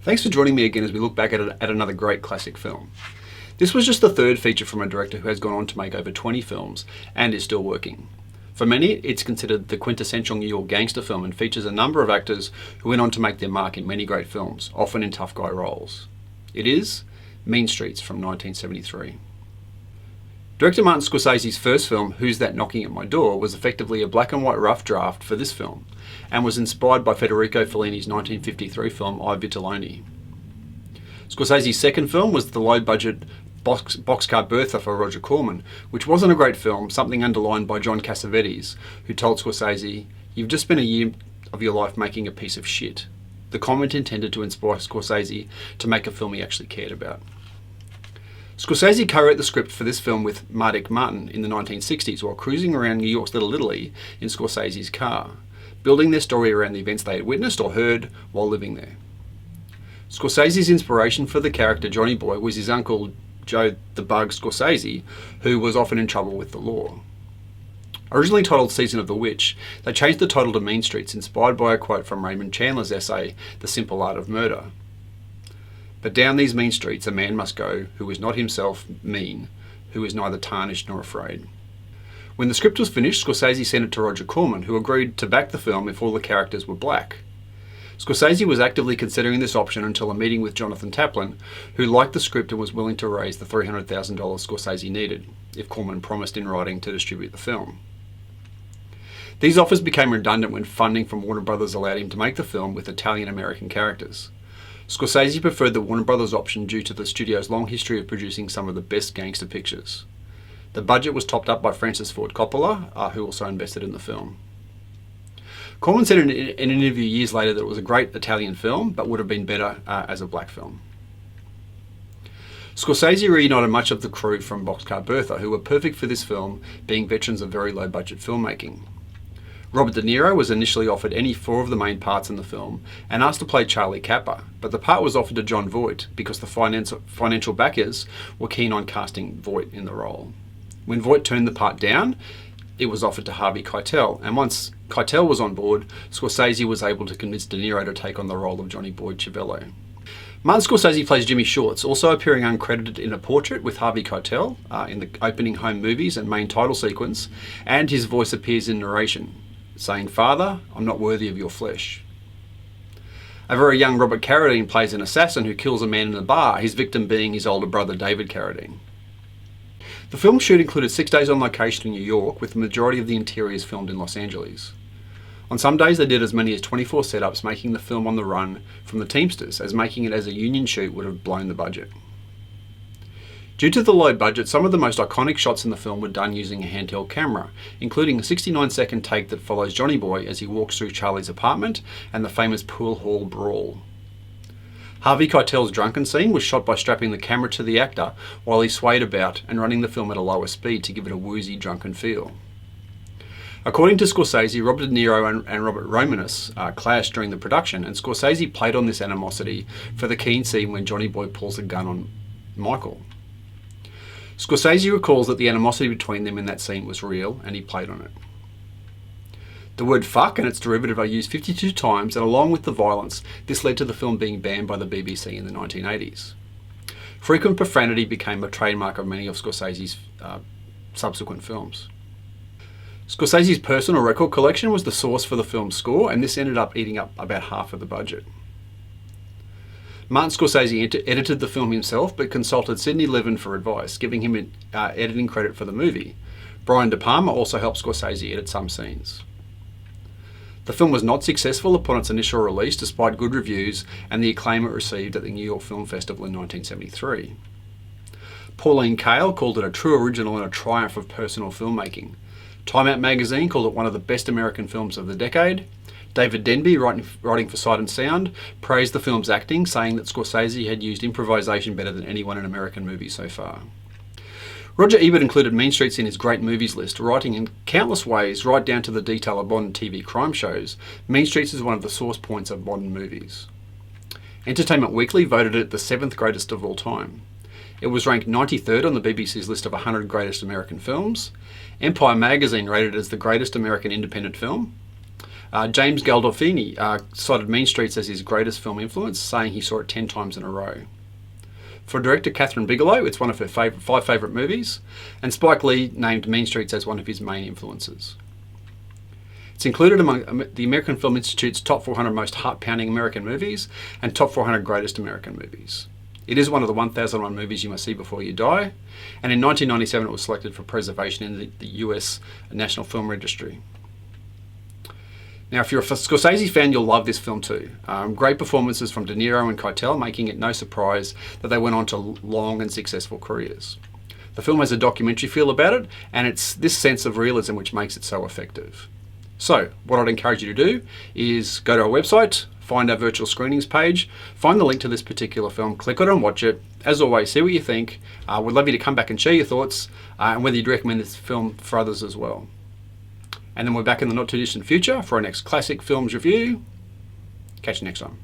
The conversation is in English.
Thanks for joining me again as we look back at another great classic film. This was just the third feature from a director who has gone on to make over 20 films and is still working. For many, it's considered the quintessential New York Gangster film and features a number of actors who went on to make their mark in many great films, often in tough guy roles. It is Mean Streets from 1973. Director Martin Scorcese's first film, Who's That Knocking at My Door, was effectively a black and white rough draft for this film, and was inspired by Federico Fellini's 1953 film I, Vitelloni. Scorsese's second film was the low-budget Boxcar Bertha for Roger Corman, which wasn't a great film, something underlined by John Cassavetes, who told Scorsese, "You've just spent a year of your life making a piece of shit." The comment intended to inspire Scorsese to make a film he actually cared about. Scorsese co-wrote the script for this film with Martin in the 1960s while cruising around New York's Little Italy in Scorsese's car, building their story around the events they had witnessed or heard while living there. Scorsese's inspiration for the character Johnny Boy was his uncle Joe the Bug Scorsese, who was often in trouble with the law. Originally titled Season of the Witch, they changed the title to Mean Streets, inspired by a quote from Raymond Chandler's essay, The Simple Art of Murder. But down these mean streets a man must go who is not himself mean, who is neither tarnished nor afraid. When the script was finished, Scorsese sent it to Roger Corman, who agreed to back the film if all the characters were black. Scorsese was actively considering this option until a meeting with Jonathan Taplin, who liked the script and was willing to raise the $300,000 Scorsese needed, if Corman promised in writing to distribute the film. These offers became redundant when funding from Warner Brothers allowed him to make the film with Italian-American characters. Scorsese preferred the Warner Brothers option due to the studio's long history of producing some of the best gangster pictures. The budget was topped up by Francis Ford Coppola, who also invested in the film. Corman said in an interview years later that it was a great Italian film, but would have been better as a black film. Scorsese reunited much of the crew from Boxcar Bertha, who were perfect for this film, being veterans of very low-budget filmmaking. Robert De Niro was initially offered any four of the main parts in the film and asked to play Charlie Capper, but the part was offered to Jon Voight because the financial backers were keen on casting Voight in the role. When Voight turned the part down, it was offered to Harvey Keitel, and once Keitel was on board, Scorsese was able to convince De Niro to take on the role of Johnny Boy Chiavello. Martin Scorsese plays Jimmy Shorts, also appearing uncredited in A Portrait with Harvey Keitel in the opening home movies and main title sequence, and his voice appears in narration, saying, "Father, I'm not worthy of your flesh." A very young Robert Carradine plays an assassin who kills a man in a bar, his victim being his older brother David Carradine. The film shoot included 6 days on location in New York, with the majority of the interiors filmed in Los Angeles. On some days they did as many as 24 setups, making the film on the run from the Teamsters, as making it as a union shoot would have blown the budget. Due to the low budget, some of the most iconic shots in the film were done using a handheld camera, including a 69-second take that follows Johnny Boy as he walks through Charlie's apartment and the famous pool hall brawl. Harvey Keitel's drunken scene was shot by strapping the camera to the actor while he swayed about and running the film at a lower speed to give it a woozy, drunken feel. According to Scorsese, Robert De Niro and Robert Romanus clashed during the production, and Scorsese played on this animosity for the keen scene when Johnny Boy pulls a gun on Michael. Scorsese recalls that the animosity between them in that scene was real, and he played on it. The word fuck and its derivative are used 52 times, and along with the violence, this led to the film being banned by the BBC in the 1980s. Frequent profanity became a trademark of many of Scorsese's subsequent films. Scorsese's personal record collection was the source for the film's score, and this ended up eating up about half of the budget. Martin Scorsese edited the film himself, but consulted Sidney Levin for advice, giving him editing credit for the movie. Brian De Palma also helped Scorsese edit some scenes. The film was not successful upon its initial release, despite good reviews and the acclaim it received at the New York Film Festival in 1973. Pauline Kael called it a true original and a triumph of personal filmmaking. Time Out magazine called it one of the best American films of the decade. David Denby, writing for Sight and Sound, praised the film's acting, saying that Scorsese had used improvisation better than anyone in American movies so far. Roger Ebert included Mean Streets in his great movies list, writing in countless ways, right down to the detail of modern TV crime shows. Mean Streets is one of the source points of modern movies. Entertainment Weekly voted it the 7th greatest of all time. It was ranked 93rd on the BBC's list of 100 greatest American films. Empire magazine rated it as the greatest American independent film. James Gandolfini cited Mean Streets as his greatest film influence, saying he saw it 10 times in a row. For director Catherine Bigelow, it's one of her 5 favourite movies, and Spike Lee named Mean Streets as one of his main influences. It's included among the American Film Institute's top 400 most heart-pounding American movies and top 400 greatest American movies. It is one of the 1001 movies you must see before you die, and in 1997 it was selected for preservation in the US National Film Registry. Now, if you're a Scorsese fan, you'll love this film too. Great performances from De Niro and Keitel, making it no surprise that they went on to long and successful careers. The film has a documentary feel about it, and it's this sense of realism which makes it so effective. So, what I'd encourage you to do is go to our website, find our virtual screenings page, find the link to this particular film, click on it and watch it. As always, see what you think. We'd love you to come back and share your thoughts, and whether you'd recommend this film for others as well. And then we're back in the not too distant future for our next classic films review. Catch you next time.